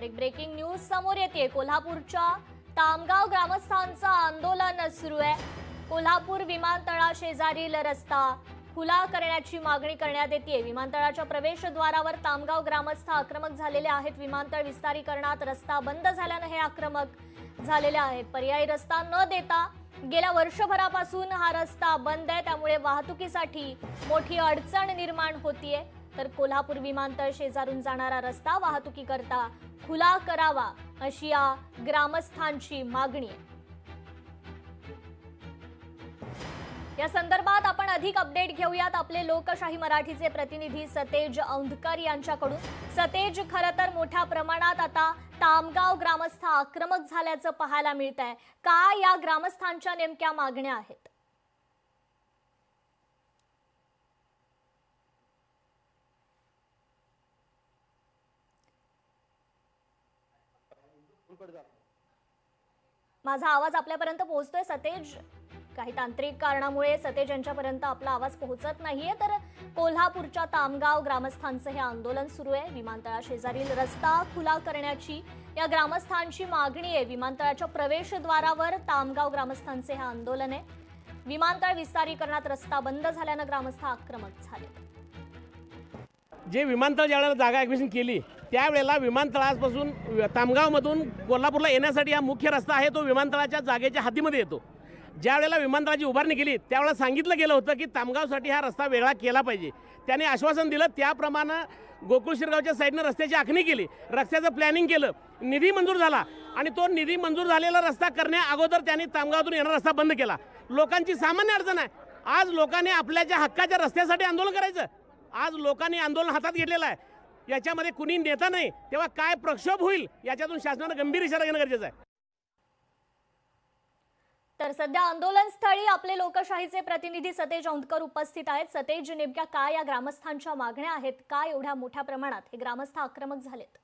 तर एक breaking news समोर येते। कोल्हापूरच्या तामगाव ग्रामस्थांचं आंदोलन सुरू आहे। कोल्हापूर विमानतळा शेजारील रस्ता खुला करण्याची मागणी करण्यात येते। विमानतळाच्या प्रवेशद्वारावर तामगाव ग्रामस्थ आक्रमक झालेले आहेत। विमानतळ विस्तारीकरणात रस्ता बंद झाल्याने हे आक्रमक झालेले आहेत। पर्यायी रस्ता न देता गेल्या वर्षभरापासून हा रस्ता बंद आहे, त्यामुळे वाहतुकीसाठी मोठी अडचण निर्माण होतीये। तर कोल्हापूर विमानतळ शेजारून जाणारा रस्ता वाहतुकीकरता खुला करावा अशी या ग्रामस्थांची मागणी आहे। या संदर्भात आपण अधिक अपडेट घेऊयात आपले लोकशाही मराठीचे प्रतिनिधी सतेज औंधकर यांच्याकडून। सतेज, खरं तर मोठ्या प्रमाणात आता तामगाव ग्रामस्थ आक्रमक झाल्याचं पाहायला मिळतंय। काय या ग्रामस्थांच्या नेमक्या मागण्या आहेत? माझा आवाज आपल्यापर्यंत पोहोचतोय सतेज? काही तांत्रिक कारणामुळे सतेज यांच्यापर्यंत आपला आवाज पोहोचत नाहीये। तर कोल्हापूरच्या तामगाव ग्रामस्थांचं हे आंदोलन सुरू आहे। विमानतळा शेजारील रस्ता खुला करण्याची या ग्रामस्थांची मागणी आहे। विमानतळाच्या प्रवेशद्वारावर तामगाव ग्रामस्थांचे हे आंदोलन आहे। विमानतळ विस्तारीकरणात रस्ता बंद झाल्याने ग्रामस्थ आक्रमक झाले। जे विमानतळ ज्यावेळेला जागा ॲक्विजिशन केली त्यावेळेला विमानतळापासून तामगावमधून कोल्हापूरला येण्यासाठी हा मुख्य रस्ता आहे, तो विमानतळाच्या जागेच्या हद्दीमध्ये येतो। ज्यावेळेला विमानतळाची उभारणी केली त्यावेळेला सांगितलं गेलं होतं की तामगावसाठी हा रस्ता वेगळा केला पाहिजे। त्याने आश्वासन दिलं, त्याप्रमाणे गोकुळ शिरगावच्या साईडनं रस्त्याची आखणी केली, रस्त्याचं प्लॅनिंग केलं, निधी मंजूर झाला आणि तो निधी मंजूर झालेला रस्ता करण्या अगोदर त्यांनी तामगावातून येणारा रस्ता बंद केला। लोकांची सामान्य अडचण आहे, आज लोकांनी आपल्या ज्या हक्काच्या रस्त्यासाठी आंदोलन करायचं, आज लोकांनी आंदोलन हातात घेतलेलं आहे। याच्यामध्ये कुणी नेता नाही, तेव्हा काय प्रक्षोभ होईल याच्यातून शासनाने गंभीर इशारा घेणं गरजेचं आहे। तर सध्या आंदोलन स्थळी आपले लोकशाहीचे प्रतिनिधी सतेज औंधकर उपस्थित आहेत। सतेज, नेमक्या काय या ग्रामस्थांच्या मागण्या आहेत? काय एवढ्या मोठ्या प्रमाणात हे ग्रामस्थ आक्रमक झालेत?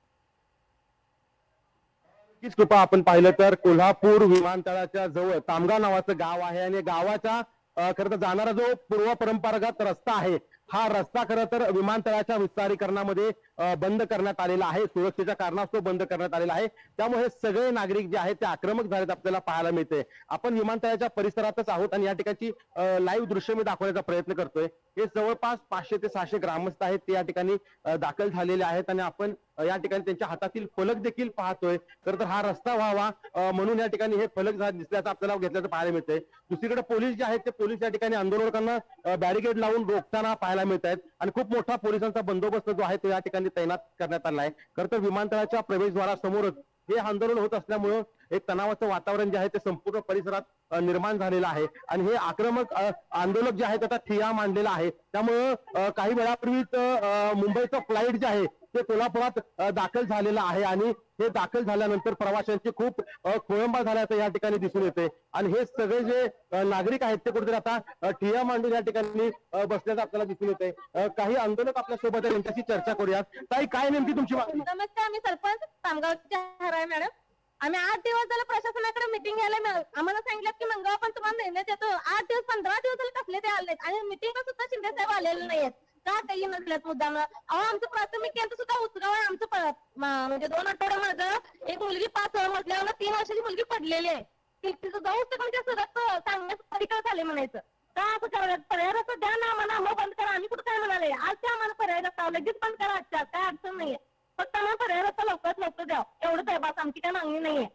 नक्कीच कृपा, आपण पाहिलं तर कोल्हापूर विमानतळाच्या जवळ तामगाव नावाचं गाव आहे आणि गावाचा खरं तर जाणारा जो पूर्व परंपरागत रस्ता आहे, हा रस्ता खरं तर विमानतळाच्या विस्तारीकरणामध्ये बंद करण्यात आलेला आहे, सुरक्षेच्या कारणास्तव बंद करण्यात आलेला आहे। त्यामुळे सगळे नागरिक जे आहेत ते आक्रमक झालेत आपल्याला पाहायला मिळते। आपण विमानतळाच्या परिसरातच आहोत आणि या ठिकाणची लाईव्ह दृश्य मी दाखवण्याचा प्रयत्न करतोय। हे जवळपास 500 ते 600 ग्रामस्थ आहेत, ते या ठिकाणी दाखल झालेले आहेत आणि आपण या ठिकाणी त्यांच्या हातातील फलक देखील पाहतोय। खरं तर हा रस्ता व्हावा म्हणून या ठिकाणी हे फलक दिसल्याचं आपल्याला घेतल्याचं पाहायला मिळतंय। दुसरीकडे पोलीस जे आहेत ते पोलीस या ठिकाणी आंदोलकांना बॅरिकेड लावून रोखताना पाहायला मिळत आहेत आणि खूप मोठा पोलिसांचा बंदोबस्त जो आहे तो या ठिकाणी तैनात करण्यात आला आहे। खरं तर विमानतळाच्या प्रवेशद्वारासमोरच हे आंदोलन होत असल्यामुळं एक तणावाचं वातावरण जे आहे ते संपूर्ण परिसरात निर्माण झालेलं आहे आणि हे आक्रमक आंदोलक जे आहेत आता ठिय्या मांडलेला आहे। त्यामुळं काही वेळापूर्वीच मुंबईचं फ्लाईट जे आहे ते कोल्हापुरात दाखल झालेलं आहे आणि हे दाखल झाल्यानंतर प्रवाशांची खूप खोळंबा झाल्याचं या ठिकाणी दिसून येते आणि हे सगळे जे नागरिक आहेत ते कुठेतरी आता ठिय्या मांडून या ठिकाणी बसल्याचं आपल्याला दिसून येते। काही आंदोलक आपल्या सोबत आहे, त्यांच्याशी चर्चा करूयात। ताई, काय नेमकी तुमची मागणी? नमस्कार, आम्ही सरपंच तामगावच्या हराय मॅडम। आम्ही 8 दिवस झालं प्रशासनाकडे मिटिंग घ्यायला मिळालं, आम्हाला सांगितलं की मंगळवार पण तुम्हाला देण्यात येतो। 8 दिवस 15 दिवस झाले कसले ते आले आणि मिटिंगला सुद्धा शिंदे साहेब आलेले नाहीयेत। का काही नसल्यात मुद्दाम? अहो, आमचं प्राथमिक केंद्र सुद्धा उसगाव आहे। आमचं म्हणजे 2 आठवडे माझं एक मुलगी 5 मजल्यावर 3 वर्षाची मुलगी पडलेली आहे, तिथं जाऊ म्हणजे सरत सांगण्याचं परीक्षा झाले म्हणायचं। का असं करायला? पर्याय रस्ता द्या ना आम्हाला, मग बंद करा। आम्ही कुठं काय म्हणाले? आज त्या आम्हाला पर्याय रस्ता लगेच बंद करा, आजच्या काय अडचण नाहीये, फक्त आम्हाला पर्याय रस्ता लवकरात लवकर द्या, एवढंच आहे बस। आमची काय मागणी नाहीये,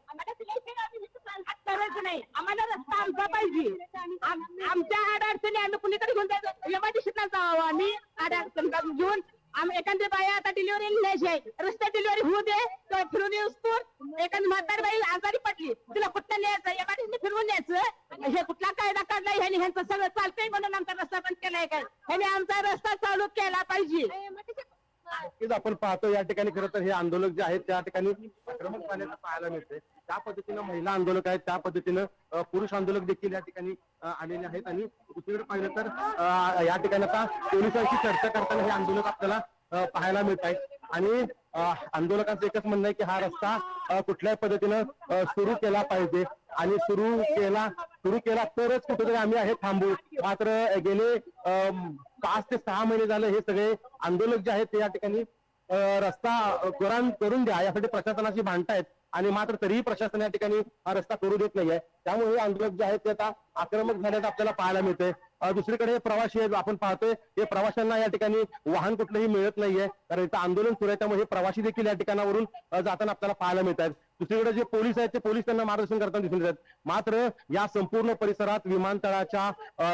करायचं नाही, आम्हाला रस्ता आमचा पाहिजे। आमच्या अडचणी आम्ही कुणीकडे घेऊन जायचं? एमआयडीसीतनं जावं आम्ही अडचण घेऊन। आम्ही एखादी बाई आता डिलिव्हरी न्यायची आहे, रस्ता डिलिव्हरी होऊ दे, फिरून येऊस तर एखादी म्हातारी बाई आजारी पडली, तिला कुठं न्यायचं? एमआयडीसीने फिरवून न्यायचं? हे कुठला कायदा काढलाय ह्याने? ह्यांचं सगळं चालतंय म्हणून आमचा रस्ता बंद केलाय काय? ह्याने आमचा रस्ता चालू केला पाहिजे। आपण पाहतो या ठिकाणी खरं तर हे आंदोलक जे आहेत त्या ठिकाणी आक्रमक झाल्याचं पाहायला मिळते। त्या पद्धतीनं महिला आंदोलक आहेत, त्या पद्धतीनं पुरुष आंदोलक देखील या ठिकाणी आलेले आहेत आणि दुसरीकडे पाहिलं तर या ठिकाणी आता पोलिसांशी चर्चा करताना हे आंदोलक आपल्याला पाहायला मिळत आहेत आणि आंदोलकांचं एकच म्हणणं आहे की हा रस्ता कुठल्याही पद्धतीनं सुरू केला पाहिजे आणि सुरू केला तरच कुठेतरी आम्ही हे थांबू। मात्र गेले 5 ते 6 महिने झाले हे सगळे आंदोलक जे आहेत ते या ठिकाणी रस्ता करून द्या यासाठी प्रशासनाशी भांडतायत आणि मात्र तरीही प्रशासन या ठिकाणी हा रस्ता करू देत नाहीये. त्यामुळे हे आंदोलक जे आहेत ते आता आक्रमक झाल्याचं आपल्याला पाहायला मिळतंय. दुसरीकडे हे प्रवासी आहेत, आपण पाहतोय हे प्रवाशांना या ठिकाणी वाहन कुठलंही मिळत नाहीये, कारण इथं आंदोलन सुरू आहे. त्यामुळे हे प्रवासी देखील या ठिकाणावरून जाताना आपल्याला पाहायला मिळत आहेत. दुसरीकडे जे पोलीस आहेत ते पोलीस त्यांना मार्गदर्शन करताना दिसून येतात. मात्र या संपूर्ण परिसरात विमानतळाच्या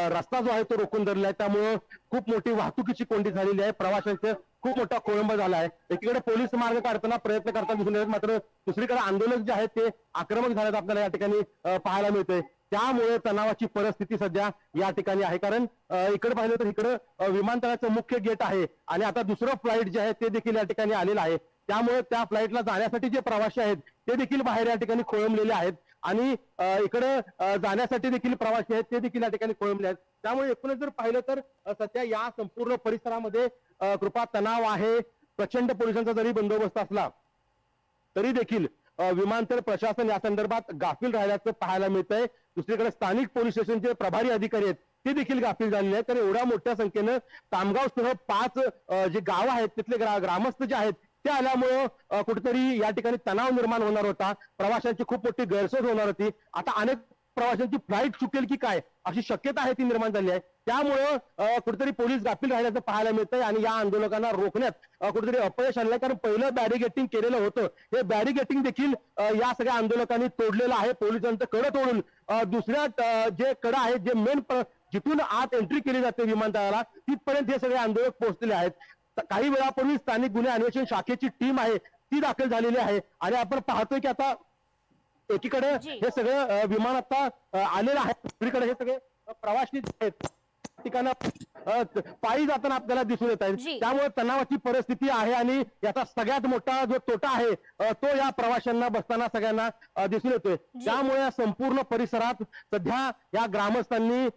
रस्ता जो आहे तो रोखून धरला आहे. त्यामुळं खूप मोठी वाहतुकीची कोंडी झालेली आहे, प्रवाशांचं खूप मोठा खोळंबा झाला आहे. एकीकडे पोलीस मार्ग काढताना प्रयत्न करताना दिसून येतात, मात्र दुसरीकडे आंदोलक जे आहेत ते आक्रमक झाल्याचं आपल्याला या ठिकाणी पाहायला मिळतंय. त्यामुळे तणावाची परिस्थिती सध्या या ठिकाणी आहे, कारण इकडे पाहिलं तर इकडं विमानतळाचं मुख्य गेट आहे आणि आता दुसरं फ्लाईट जे आहे ते देखील या ठिकाणी आलेलं आहे. त्यामुळे त्या फ्लाईटला जाण्यासाठी जे प्रवासी आहेत ते देखील बाहेर या ठिकाणी खोळंबलेले आहेत आणि इकडे जाण्यासाठी देखील प्रवासी आहेत ते देखील या ठिकाणी खोळंबले आहेत. त्यामुळे एकूणच जर पाहिलं तर सध्या या संपूर्ण परिसरामध्ये कृपा तणाव आहे. प्रचंड पोलिसांचा जरी बंदोबस्त असला तरी देखील विमानतळ प्रशासन या संदर्भात गाफील राहिल्याचं पाहायला मिळतंय. दुसरीकडे स्थानिक पोलीस स्टेशनचे प्रभारी अधिकारी आहेत ते देखील गाफील झालेले आहेत, तर एवढ्या मोठ्या संख्येनं तामगावसह 5 जे गाव आहेत तिथले ग्रामस्थ जे आहेत ते आल्यामुळं कुठेतरी या ठिकाणी तणाव निर्माण होणार होता, प्रवाशांची खूप मोठी गैरसोय होणार होती. आता अनेक प्रवाशांची फ्लाईट चुकेल की काय अशी शक्यता आहे ती निर्माण झाली आहे. त्यामुळं कुठेतरी पोलीस गाफील राहिल्याचं पाहायला मिळतंय आणि या आंदोलकांना रोखण्यात कुठेतरी अपयश आलंय, कारण पहिलं बॅरिगेटिंग केलेलं होतं हे बॅरिगेटिंग देखील या सगळ्या आंदोलकांनी तोडलेलं आहे. पोलिसांचं कडं तोडून दुसऱ्या जे कडं आहेत जे मेन जिथून आत एंट्री केली जाते विमानतळाला तिथपर्यंत हे सगळे आंदोलक पोहोचलेले आहेत. काही वेळापूर्वी स्थानिक गुन्हे अन्वेषण शाखेची टीम आहे ती दाखल झालेली आहे आणि आपण पाहतोय की आता एकीकडे हे सगळं विमान आता आलेलं आहे, दुसरीकडे हे सगळे प्रवासी आहेत ठिकाणं पायी जाताना आपल्याला दिसून येत आहेत. त्यामुळे तणावाची परिस्थिती आहे आणि याचा सगळ्यात मोठा जो तोटा आहे तो या प्रवाशांना बसताना सगळ्यांना दिसून येतोय. त्यामुळे या संपूर्ण परिसरात सध्या या ग्रामस्थांनी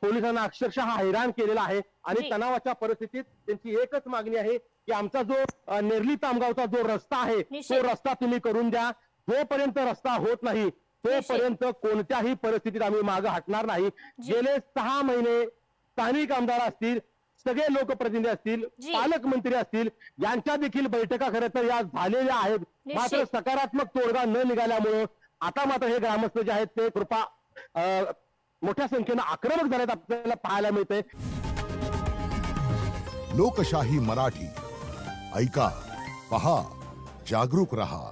पोलिसांना अक्षरशः हैराण केलेला आहे आणि तणावाच्या परिस्थितीत त्यांची एकच मागणी आहे की आमचा जो नेरली तामगावचा जो रस्ता आहे तो रस्ता तुम्ही करून द्या. जोपर्यंत रस्ता होत नाही तोपर्यंत कोणत्याही परिस्थितीत आम्ही मागे हटणार नाही. गेले 6 महिने स्थानिक आमदार असतील, सगळे लोकप्रतिनिधी असतील, पालकमंत्री असतील यांच्या देखील बैठका खरं तर या झालेल्या आहेत, मात्र सकारात्मक तोडगा न निघाल्यामुळे आता मात्र हे ग्रामस्थ जे आहेत ते कृपा मोठ्या संख्येनं आक्रमक झाल्यात आपल्याला पाहायला मिळतंय. लोकशाही मराठी ऐका, पहा, जागरूक रहा.